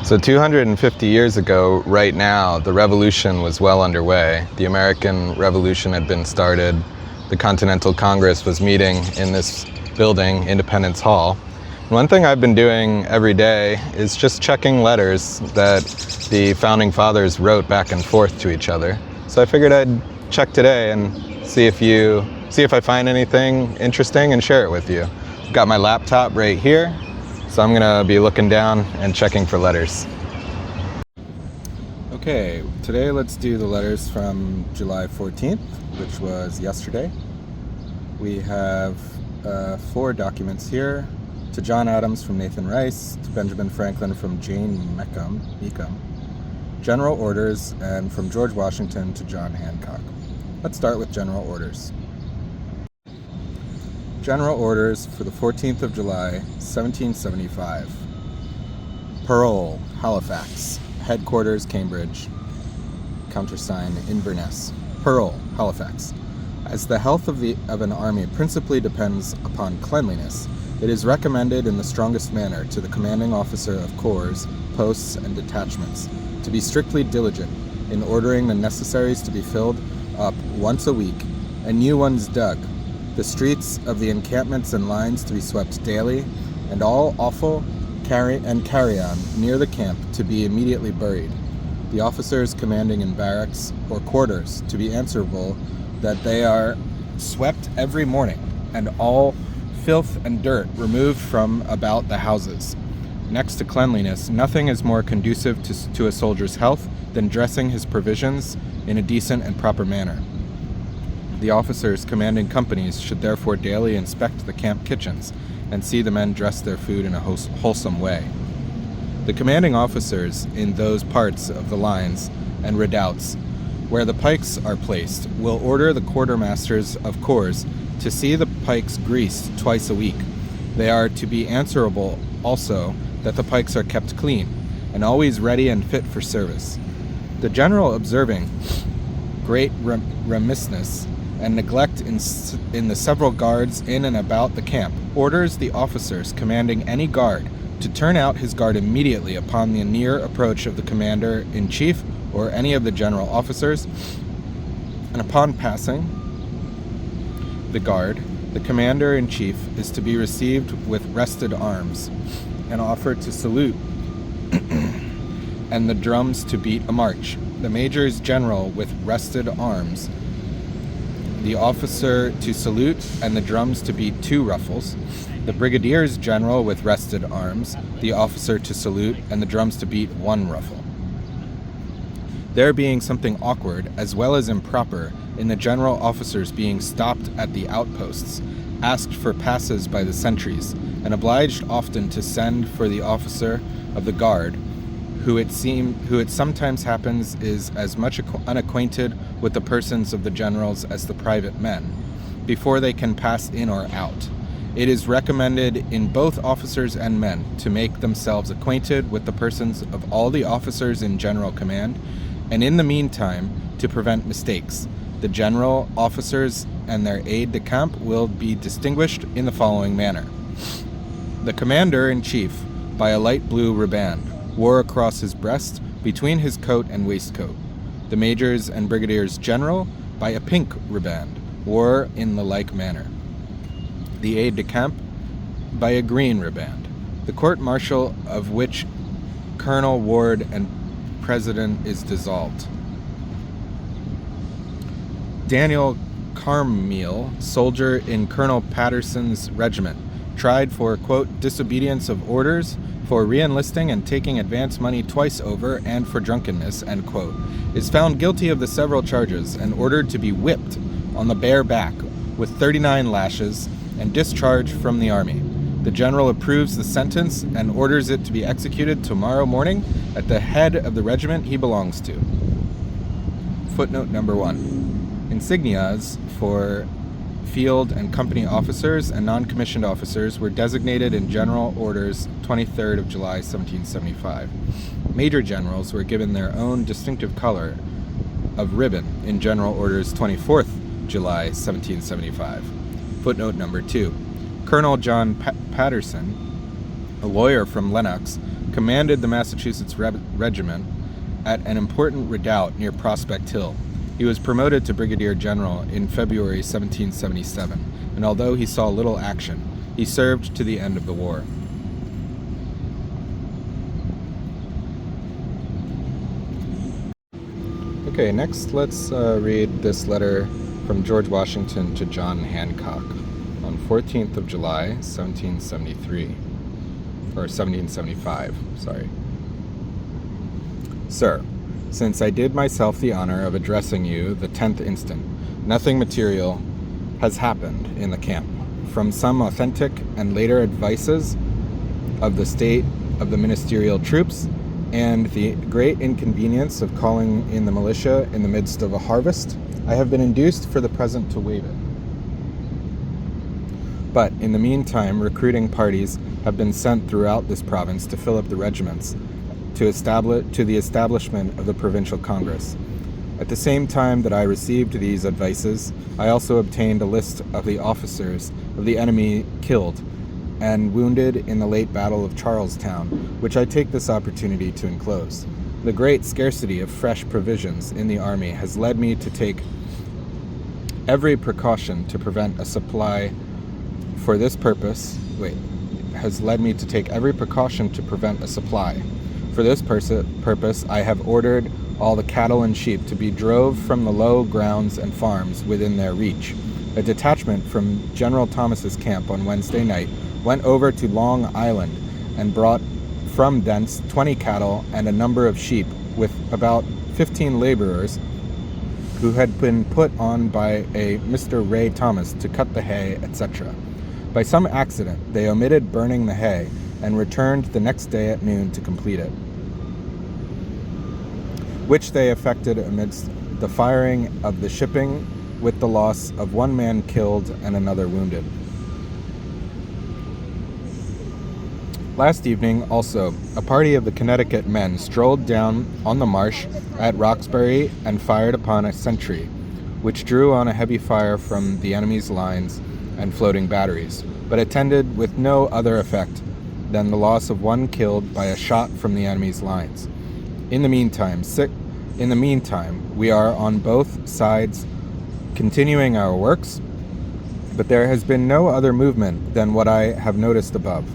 So 250 years ago, right now, the revolution was well underway. The American Revolution had been started. The Continental Congress was meeting in this building, Independence Hall. And one thing I've been doing every day is just checking letters that the Founding Fathers wrote back and forth to each other. So I figured I'd check today and see if I find anything interesting and share it with you. I've got my laptop right here. So I'm gonna be looking down and checking for letters. Okay, today let's do the letters from July 14th, which was yesterday. We have 4 documents here. To John Adams from Nathan Rice, to Benjamin Franklin from Jane Mecham, General Orders, and from George Washington to John Hancock. Let's start with General Orders. General Orders for the 14th of July, 1775. Parole, Halifax. Headquarters, Cambridge. Countersign, Inverness. Parole, Halifax. As the health of an army principally depends upon cleanliness, it is recommended in the strongest manner to the commanding officer of corps, posts, and detachments to be strictly diligent in ordering the necessaries to be filled up once a week and new ones dug, the streets of the encampments and lines to be swept daily, and all offal carry-on near the camp to be immediately buried. The officers commanding in barracks or quarters to be answerable that they are swept every morning, and all filth and dirt removed from about the houses. Next to cleanliness, nothing is more conducive to a soldier's health than dressing his provisions in a decent and proper manner. The officers commanding companies should therefore daily inspect the camp kitchens and see the men dress their food in a wholesome way. The commanding officers in those parts of the lines and redoubts where the pikes are placed will order the quartermasters of corps to see the pikes greased twice a week. They are to be answerable also that the pikes are kept clean and always ready and fit for service. The general, observing great remissness and neglect in the several guards in and about the camp, orders the officers commanding any guard to turn out his guard immediately upon the near approach of the commander-in-chief or any of the general officers, and upon passing the guard, the commander-in-chief is to be received with rested arms and offered to salute and the drums to beat a march. The majors general with rested arms, the officer to salute and the drums to beat 2 ruffles, the brigadiers general with rested arms, the officer to salute and the drums to beat 1 ruffle. There being something awkward as well as improper in the general officers being stopped at the outposts, asked for passes by the sentries, and obliged often to send for the officer of the guard, who it sometimes happens is as much unacquainted with the persons of the generals as the private men, before they can pass in or out. It is recommended in both officers and men to make themselves acquainted with the persons of all the officers in general command, and in the meantime to prevent mistakes. The general officers and their aide-de-camp will be distinguished in the following manner. The commander-in-chief by a light blue riband wore across his breast between his coat and waistcoat. The majors and brigadiers general by a pink riband wore in the like manner. The aide-de-camp by a green riband. The court-martial of which Colonel Ward and President is dissolved. Daniel Carmeal, soldier in Colonel Patterson's regiment, tried for, quote, disobedience of orders, for re-enlisting and taking advance money twice over, and for drunkenness, end quote, is found guilty of the several charges and ordered to be whipped on the bare back with 39 lashes and discharged from the army. The general approves the sentence and orders it to be executed tomorrow morning at the head of the regiment he belongs to. Footnote number 1. Insignias for field and company officers and non-commissioned officers were designated in General Orders 23rd of July 1775. Major generals were given their own distinctive color of ribbon in General Orders 24th July 1775. Footnote number 2. Colonel John Patterson, a lawyer from Lennox, commanded the Massachusetts Regiment at an important redoubt near Prospect Hill. He was promoted to brigadier general in February 1777, and although he saw little action, he served to the end of the war. Okay, next let's read this letter from George Washington to John Hancock on 14th of July, 1773, or 1775, sorry. Sir, since I did myself the honor of addressing you the 10th instant, nothing material has happened in the camp. From some authentic and later advices of the state of the ministerial troops and the great inconvenience of calling in the militia in the midst of a harvest, I have been induced for the present to waive it. But in the meantime, recruiting parties have been sent throughout this province to fill up the regiments to the establishment of the provincial congress. At the same time that I received these advices, I also obtained a list of the officers of the enemy killed and wounded in the late battle of Charlestown, which I take this opportunity to enclose. The great scarcity of fresh provisions in the army has led me to take every precaution to prevent a supply for this purpose. For this purpose, I have ordered all the cattle and sheep to be drove from the low grounds and farms within their reach. A detachment from General Thomas's camp on Wednesday night went over to Long Island and brought from thence 20 cattle and a number of sheep with about 15 laborers who had been put on by a Mr. Ray Thomas to cut the hay, etc. By some accident, they omitted burning the hay and returned the next day at noon to complete it, which they effected amidst the firing of the shipping, with the loss of one man killed and another wounded. Last evening, also, a party of the Connecticut men strolled down on the marsh at Roxbury and fired upon a sentry, which drew on a heavy fire from the enemy's lines and floating batteries, but attended with no other effect than the loss of one killed by a shot from the enemy's lines. In the meantime, we are on both sides continuing our works, but there has been no other movement than what I have noticed above.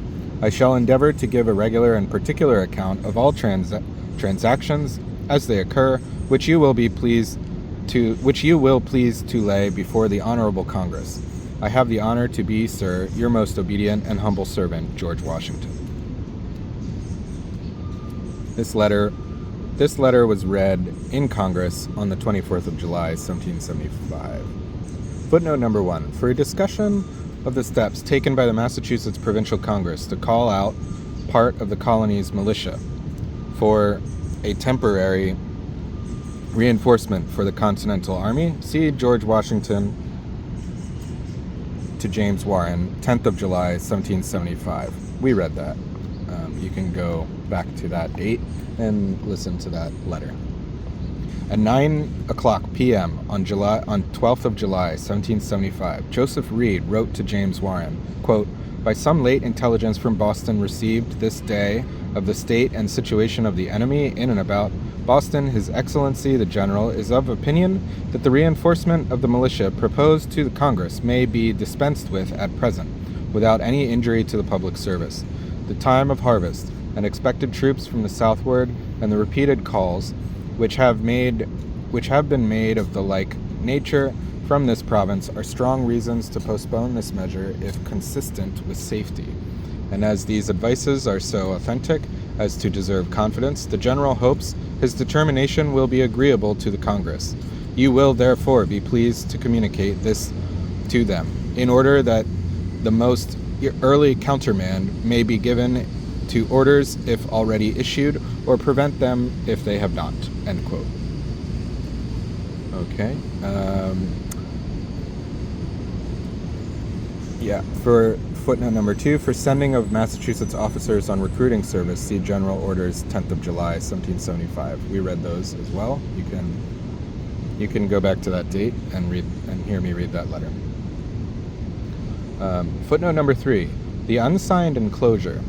I shall endeavor to give a regular and particular account of all transactions as they occur, which you will please to lay before the Honorable Congress. I have the honor to be, sir, your most obedient and humble servant, George Washington. This letter was read in Congress on the 24th of July, 1775. Footnote number 1. For a discussion of the steps taken by the Massachusetts Provincial Congress to call out part of the colony's militia for a temporary reinforcement for the Continental Army, see George Washington to James Warren, 10th of July, 1775. We read that. You can go back to that date and listen to that letter. At 9:00 p.m. on 12th of July, 1775, Joseph Reed wrote to James Warren, quote, "By some late intelligence from Boston received this day of the state and situation of the enemy in and about Boston, His Excellency the General is of opinion that the reinforcement of the militia proposed to the Congress may be dispensed with at present, without any injury to the public service. The time of harvest, and expected troops from the southward, and the repeated calls which have been made of the like nature from this province are strong reasons to postpone this measure if consistent with safety. And as these advices are so authentic as to deserve confidence, the General hopes his determination will be agreeable to the Congress. You will therefore be pleased to communicate this to them, in order that the most early countermand may be given to orders if already issued, or prevent them if they have not." End quote. Okay. For footnote number 2, for sending of Massachusetts officers on recruiting service, see General Orders, 10th of July, 1775. We read those as well. You can go back to that date and hear me read that letter. Footnote number 3, the unsigned enclosure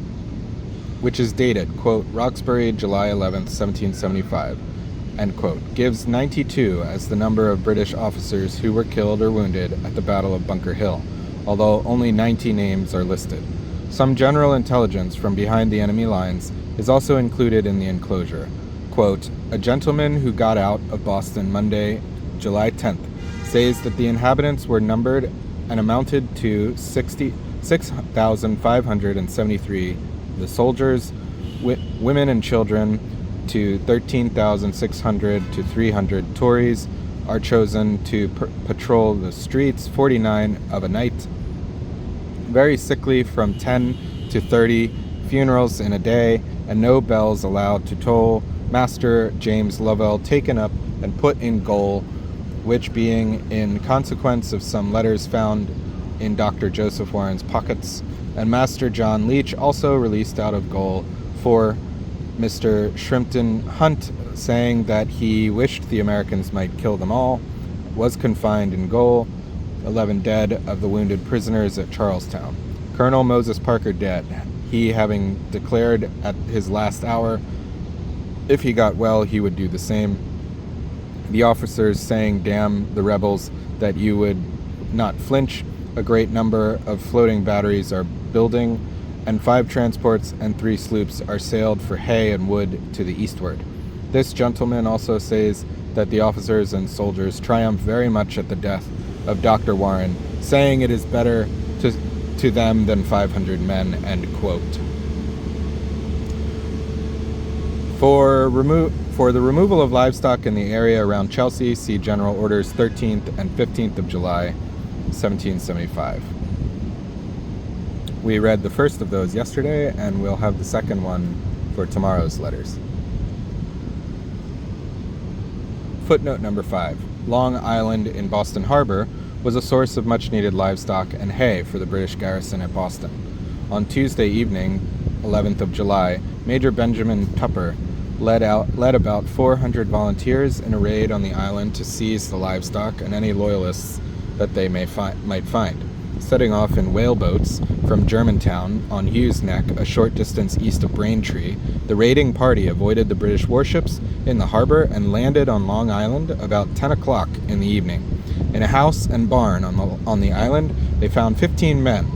which is dated, quote, Roxbury, July 11th, 1775, end quote, gives 92 as the number of British officers who were killed or wounded at the Battle of Bunker Hill, although only 90 names are listed. Some general intelligence from behind the enemy lines is also included in the enclosure. Quote, a gentleman who got out of Boston Monday, July 10th, says that the inhabitants were numbered and amounted to 6,573, the soldiers, women and children to 13,600 to 300. Tories are chosen to patrol the streets, 49 of a night. Very sickly from 10 to 30, funerals in a day, and no bells allowed to toll. Master James Lovell taken up and put in gaol, which being in consequence of some letters found in Dr. Joseph Warren's pockets, and Master John Leach also released out of gaol for Mr. Shrimpton Hunt, saying that he wished the Americans might kill them all, was confined in gaol. 11 dead of the wounded prisoners at Charlestown. Colonel Moses Parker dead, he having declared at his last hour, if he got well, he would do the same. The officers saying, damn the rebels, that you would not flinch. A great number of floating batteries are building, and 5 transports and 3 sloops are sailed for hay and wood to the eastward. This gentleman also says that the officers and soldiers triumph very much at the death of Dr. Warren, saying it is better to them than 500 men, end quote. For the removal of livestock in the area around Chelsea, see General Orders 13th and 15th of July, 1775. We read the first of those yesterday, and we'll have the second one for tomorrow's letters. Footnote number 5. Long Island in Boston Harbor was a source of much-needed livestock and hay for the British garrison at Boston. On Tuesday evening, 11th of July, Major Benjamin Tupper led about 400 volunteers in a raid on the island to seize the livestock and any loyalists that they might find. Setting off in whaleboats from Germantown on Hughes Neck, a short distance east of Braintree, the raiding party avoided the British warships in the harbor and landed on Long Island about 10 o'clock in the evening. In a house and barn on the island, they found 15 men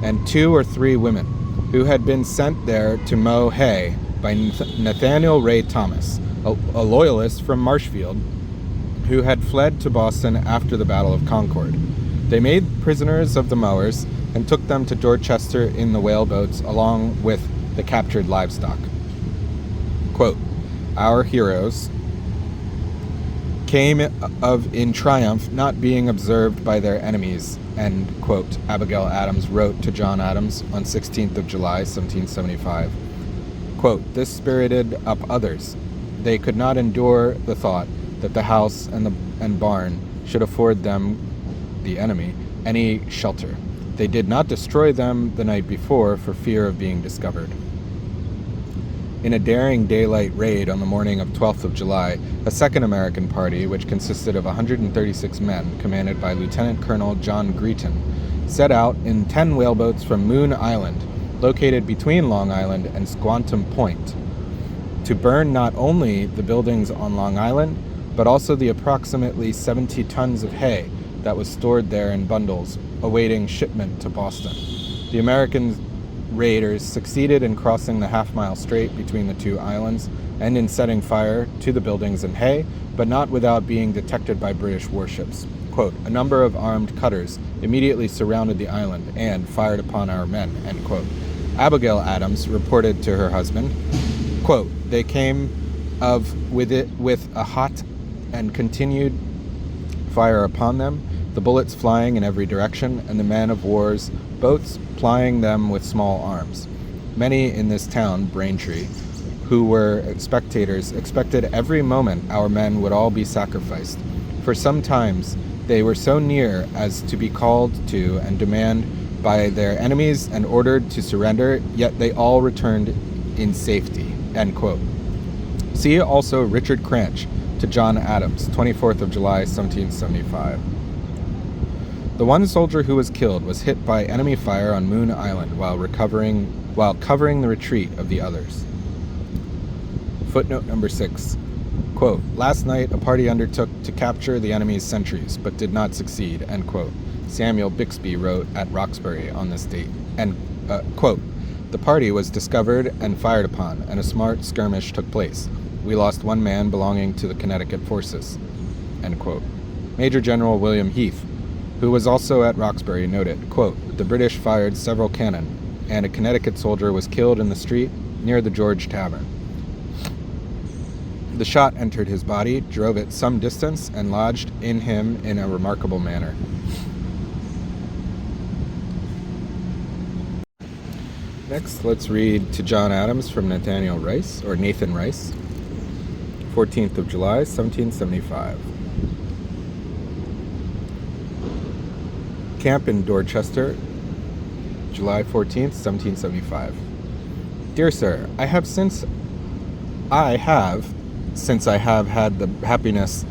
and 2 or 3 women who had been sent there to mow hay by Nathaniel Ray Thomas, a loyalist from Marshfield, who had fled to Boston after the Battle of Concord. They made prisoners of the mowers and took them to Dorchester in the whaleboats along with the captured livestock. Quote, our heroes came in triumph, not being observed by their enemies, end quote, Abigail Adams wrote to John Adams on 16th of July, 1775. Quote, this spirited up others. They could not endure the thought that the house and barn should afford them, the enemy, any shelter. They did not destroy them the night before for fear of being discovered. In a daring daylight raid on the morning of 12th of July, a second American party, which consisted of 136 men, commanded by Lieutenant Colonel John Greeton, set out in 10 whaleboats from Moon Island, located between Long Island and Squantum Point, to burn not only the buildings on Long Island, but also the approximately 70 tons of hay that was stored there in bundles, awaiting shipment to Boston. The American raiders succeeded in crossing the half-mile strait between the 2 islands and in setting fire to the buildings and hay, but not without being detected by British warships. Quote, a number of armed cutters immediately surrounded the island and fired upon our men, end quote. Abigail Adams reported to her husband, quote, they came with a hot and continued fire upon them, the bullets flying in every direction, and the men of war's boats plying them with small arms. Many in this town, Braintree, who were spectators, expected every moment our men would all be sacrificed. For sometimes they were so near as to be called to and demand by their enemies and ordered to surrender, yet they all returned in safety, end quote. See also Richard Cranch to John Adams, 24th of July, 1775. The one soldier who was killed was hit by enemy fire on Moon Island while recovering while covering the retreat of the others. Footnote number 6. Quote, last night a party undertook to capture the enemy's sentries, but did not succeed, end quote. Samuel Bixby wrote at Roxbury on this date. And, quote, the party was discovered and fired upon, and a smart skirmish took place. We lost one man belonging to the Connecticut forces, end quote. Major General William Heath, who was also at Roxbury, noted, quote, the British fired several cannon, and a Connecticut soldier was killed in the street near the George Tavern. The shot entered his body, drove it some distance, and lodged in him in a remarkable manner. Next, let's read To John Adams from Nathan Rice, 14th of July, 1775. Camp in Dorchester, July 14th, 1775. Dear Sir, since I have had the happiness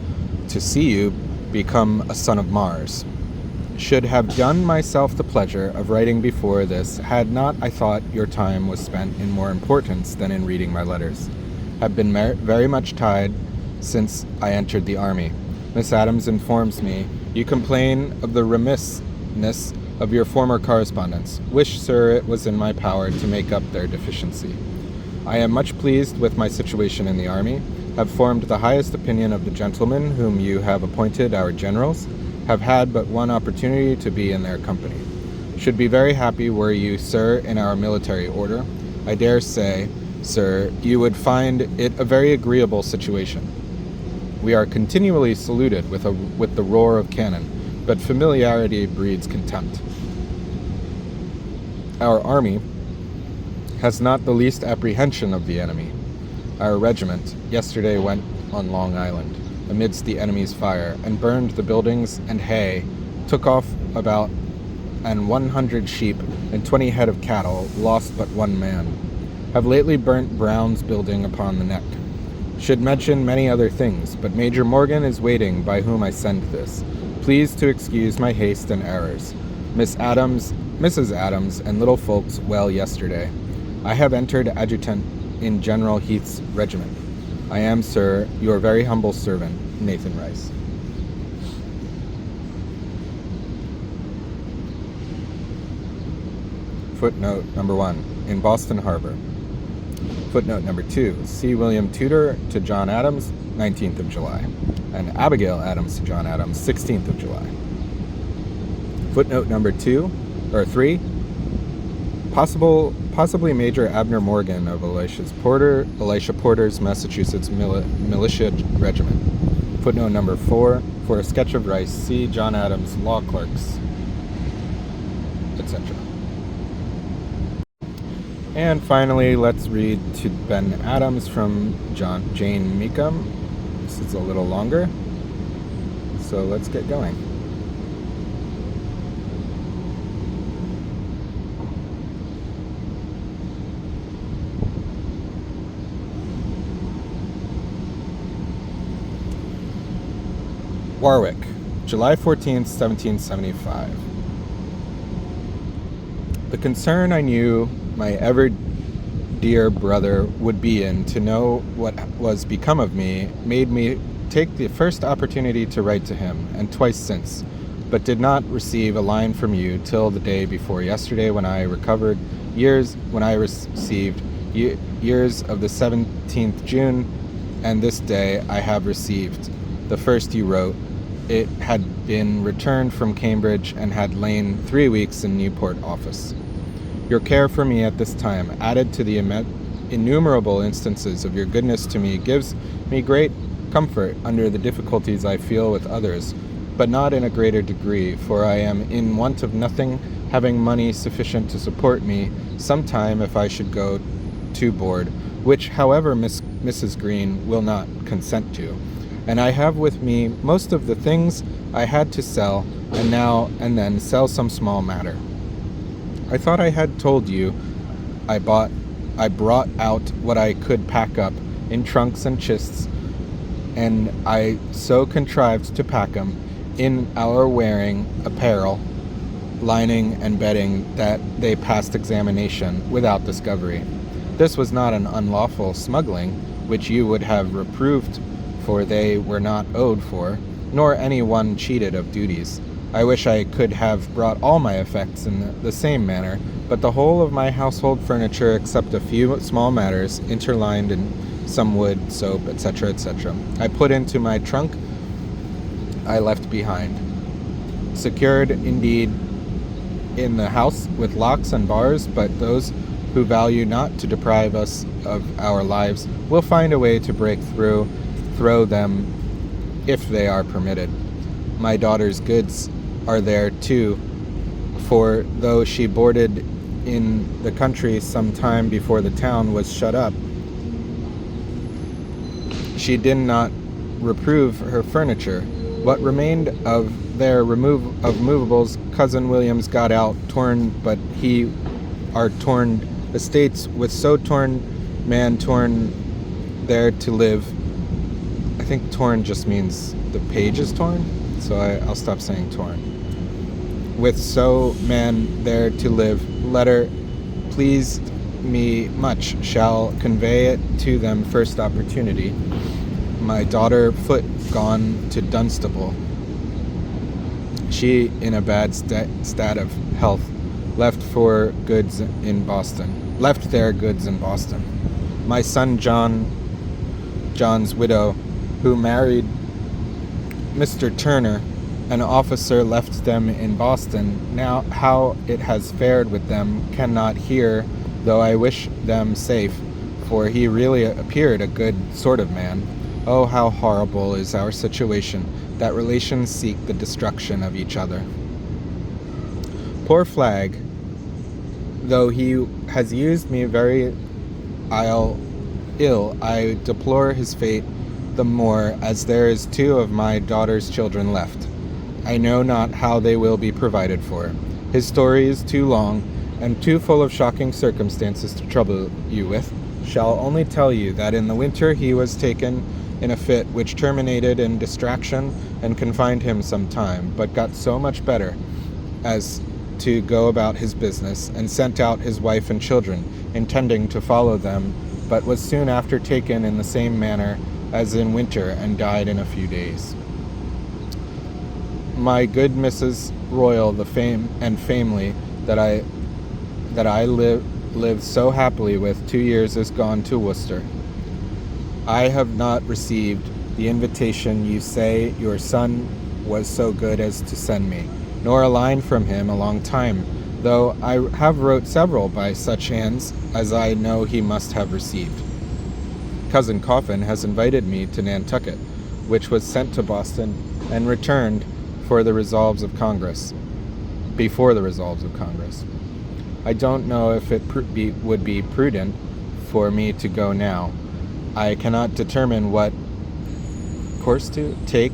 to see you become a son of Mars, should have done myself the pleasure of writing before this, had not I thought your time was spent in more importance than in reading my letters. Have been very much tied since I entered the army. Miss Adams informs me you complain of the remissness of your former correspondence. Wish, sir, it was in my power to make up their deficiency. I am much pleased with my situation in the army, have formed the highest opinion of the gentlemen whom you have appointed our generals, have had but one opportunity to be in their company. Should be very happy were you, sir, in our military order. I dare say, sir, you would find it a very agreeable situation. We are continually saluted with the roar of cannon, but familiarity breeds contempt. Our army has not the least apprehension of the enemy. Our regiment yesterday went on Long Island, amidst the enemy's fire, and burned the buildings and hay, took off about 100 sheep and 20 head of cattle, lost but one man. Have lately burnt Brown's building upon the neck. Should mention many other things, but Major Morgan is waiting, by whom I send this. Please to excuse my haste and errors. Mrs. Adams, and little folks well yesterday. I have entered adjutant in General Heath's regiment. I am, sir, your very humble servant, Nathan Rice. Footnote number 1. In Boston Harbor. Footnote number 2. See William Tudor to John Adams, 19th of July. And Abigail Adams to John Adams, 16th of July. Footnote number 3. Possibly Major Abner Morgan of Elisha Porter's Massachusetts Militia Regiment. Footnote number 4. For a sketch of Rice, see John Adams, Law Clerks, etc. And finally, let's read To Ben Adams from Jane Meekum. This is a little longer, so let's get going. Warwick, July 14th, 1775. The concern I knew my ever-dear brother would be in to know what was become of me made me take the first opportunity to write to him, and twice since, but did not receive a line from you till the day before yesterday, when I received years of the 17th June, and this day I have received the first you wrote. It had been returned from Cambridge and had lain 3 weeks in Newport office. Your care for me at this time, added to the innumerable instances of your goodness to me, gives me great comfort under the difficulties I feel with others, but not in a greater degree, for I am in want of nothing, having money sufficient to support me some time if I should go to board, which, however, Mrs. Green will not consent to. And I have with me most of the things I had to sell, and now and then sell some small matter. I thought I had told you I brought out what I could pack up in trunks and chests, and I so contrived to pack 'em in our wearing apparel lining and bedding that they passed examination without discovery. This was not an unlawful smuggling, which you would have reproved, for they were not owed for, nor any one cheated of duties. I wish I could have brought all my effects in the same manner, but the whole of my household furniture, except a few small matters, interlined in some wood, soap, etc., etc., I put into my trunk I left behind. Secured, indeed, in the house with locks and bars, but those who value not to deprive us of our lives will find a way to break throw them if they are permitted. My daughter's goods are there too, for though she boarded in the country some time before the town was shut up, she did not reprove her furniture. What remained of their movables, Cousin Williams got out, torn, but he are torn estates with so torn man torn there to live. I think torn just means the page is torn, so I'll stop saying torn. With so man there to live, letter pleased me much, shall convey it to them first opportunity. My daughter Foot gone to Dunstable. She in a bad state of health, left their goods in Boston. My son John's widow, who married Mr. Turner, an officer, left them in Boston. Now how it has fared with them cannot hear, though I wish them safe, for he really appeared a good sort of man. Oh, how horrible is our situation, that relations seek the destruction of each other. Poor Flagg, though he has used me very ill, I deplore his fate the more, as there is 2 of my daughter's children left. I know not how they will be provided for. His story is too long, and too full of shocking circumstances to trouble you with. Shall only tell you that in the winter he was taken in a fit which terminated in distraction and confined him some time, but got so much better as to go about his business, and sent out his wife and children, intending to follow them, but was soon after taken in the same manner as in winter, and died in a few days. My good Mrs. Royal, the family that I lived so happily with 2 years, is gone to Worcester. I have not received the invitation you say your son was so good as to send me, nor a line from him a long time, though I have wrote several by such hands as I know he must have received. Cousin Coffin has invited me to Nantucket, which was sent to Boston and returned before the resolves of Congress. I don't know if it would be prudent for me to go now. I cannot determine what course to take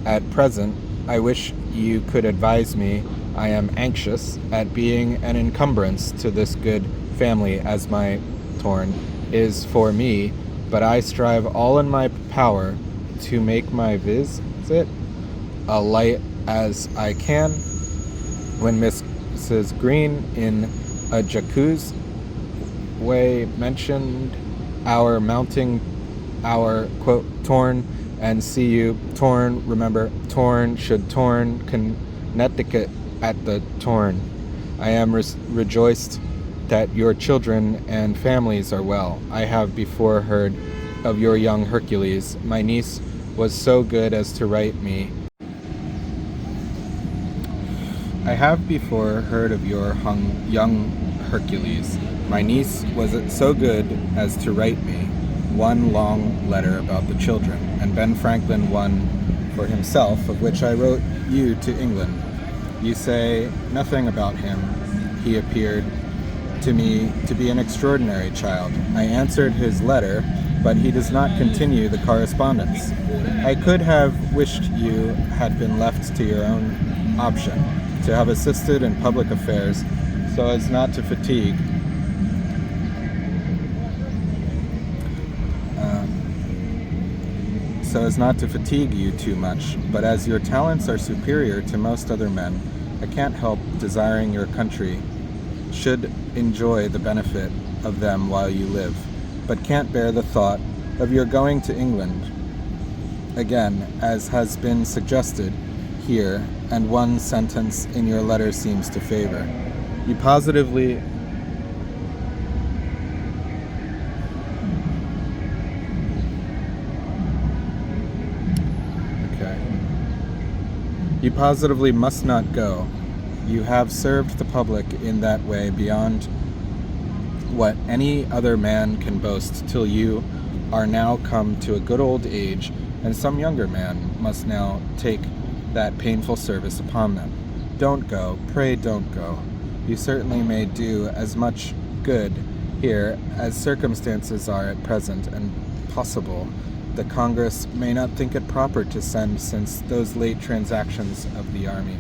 at present. I wish you could advise me. I am anxious at being an encumbrance to this good family, as my torn is for me, but I strive all in my power to make my visit a light as I can. When Mrs. Green in a jacuzzi way mentioned our mounting our quote torn and see you torn, remember torn should torn Connecticut at the torn. I am rejoiced that your children and families are well. I have before heard of your young Hercules. My niece was so good as to write me. I have before heard of your young Hercules. My niece was so good as to write me one long letter about the children, and Ben Franklin one for himself, of which I wrote you to England. You say nothing about him. He appeared to me to be an extraordinary child. I answered his letter, but he does not continue the correspondence. I could have wished you had been left to your own option, to have assisted in public affairs so as not to fatigue you too much, but as your talents are superior to most other men, I can't help desiring your country should enjoy the benefit of them while you live, but can't bear the thought of your going to England again, as has been suggested here, and one sentence in your letter seems to favor. You positively You positively must not go. You have served the public in that way beyond what any other man can boast, till you are now come to a good old age, and some younger man must now take that painful service upon them. Don't go, pray don't go. You certainly may do as much good here as circumstances are at present, and possible the Congress may not think it proper to send since those late transactions of the army.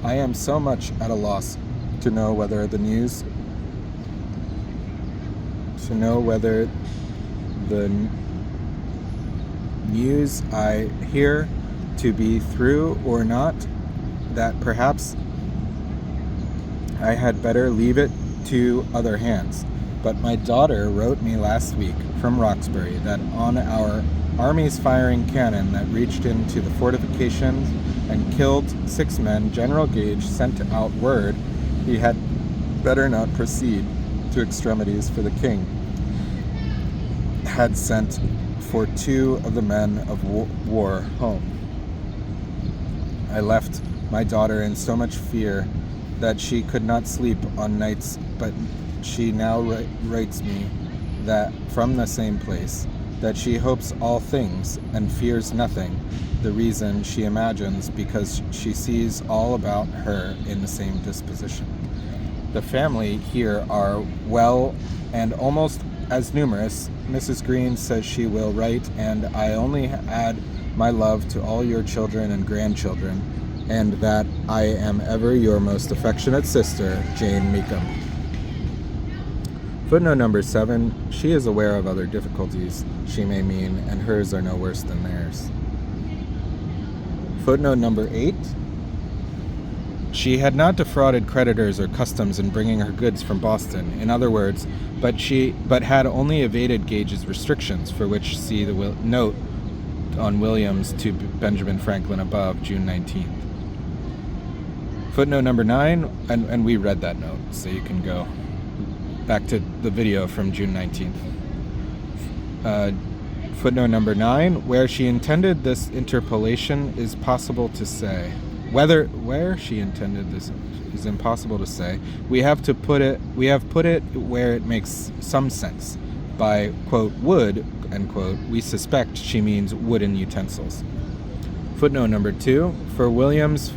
I am so much at a loss to know whether the news I hear to be true or not, that perhaps I had better leave it to other hands. But my daughter wrote me last week from Roxbury that on our army's firing cannon that reached into the fortifications and killed 6 men, General Gage sent out word he had better not proceed to extremities, for the king had sent for 2 of the men of war home. I left my daughter in so much fear that she could not sleep on nights, but she now writes me that from the same place, that she hopes all things and fears nothing, the reason she imagines because she sees all about her in the same disposition. The family here are well and almost as numerous. Mrs. Green says she will write, and I only add my love to all your children and grandchildren, and that I am ever your most affectionate sister, Jane Meekum. Footnote number 7, she is aware of other difficulties she may mean, and hers are no worse than theirs. Footnote number 8, she had not defrauded creditors or customs in bringing her goods from Boston. In other words, but had only evaded Gage's restrictions, for which see the note on Williams to Benjamin Franklin above, June 19th. Footnote number 9, and we read that note, so you can go back to the video from June 19th. Footnote number 9, where she intended this interpolation is possible to say. Where she intended this is impossible to say. We have put it where it makes some sense. By, quote, wood, end quote, we suspect she means wooden utensils. Footnote number 2, for William's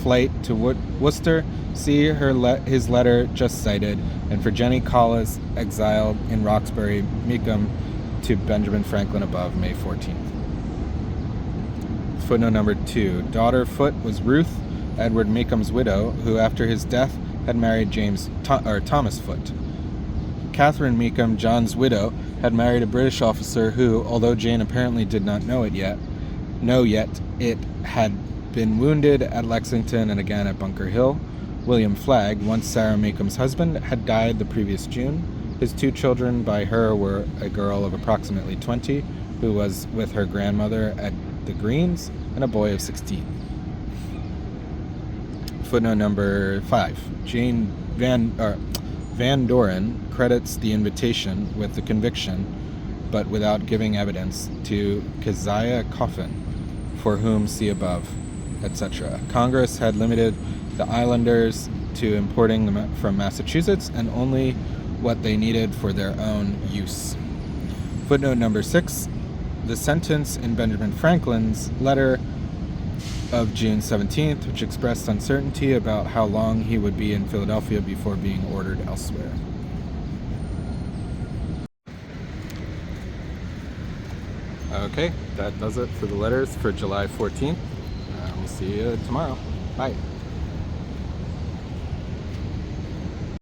flight to Worcester, see his letter just cited, and for Jenny Collis, exiled in Roxbury, Meekum, to Benjamin Franklin above, May 14th. Footnote number 2, daughter Foote was Ruth, Edward Meekum's widow, who after his death had married Thomas Foote. Catherine Meekum, John's widow, had married a British officer who, although Jane apparently did not know yet, it had been wounded at Lexington and again at Bunker Hill. William Flagg, once Sarah Meekum's husband, had died the previous June. His 2 children by her were a girl of approximately 20, who was with her grandmother at the Greens, and a boy of 16. Footnote number 5. Jane Van Doren credits the invitation with the conviction, but without giving evidence, to Keziah Coffin, for whom see above, etc. Congress had limited the islanders to importing them from Massachusetts, and only what they needed for their own use. Footnote number 6, the sentence in Benjamin Franklin's letter of June 17th, which expressed uncertainty about how long he would be in Philadelphia before being ordered elsewhere. Okay, that does it for the letters for July 14th. We'll see you tomorrow. Bye.